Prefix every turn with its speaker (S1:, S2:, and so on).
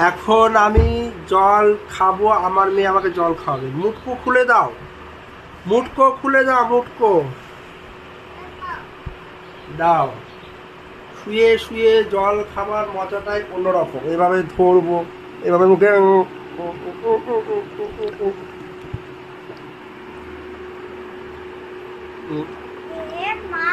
S1: এখন আমি জল খাবো, আমার মেয়ে আমাকে জল খাওয়াবে। মুটকো খুলে দাও, মুটকো খুলে দাও, মুটকো দাও। শুয়ে শুয়ে জল খাবার মজাটাই অন্যরকম। এভাবে ধরবো, এভাবে মুখে
S2: এ মা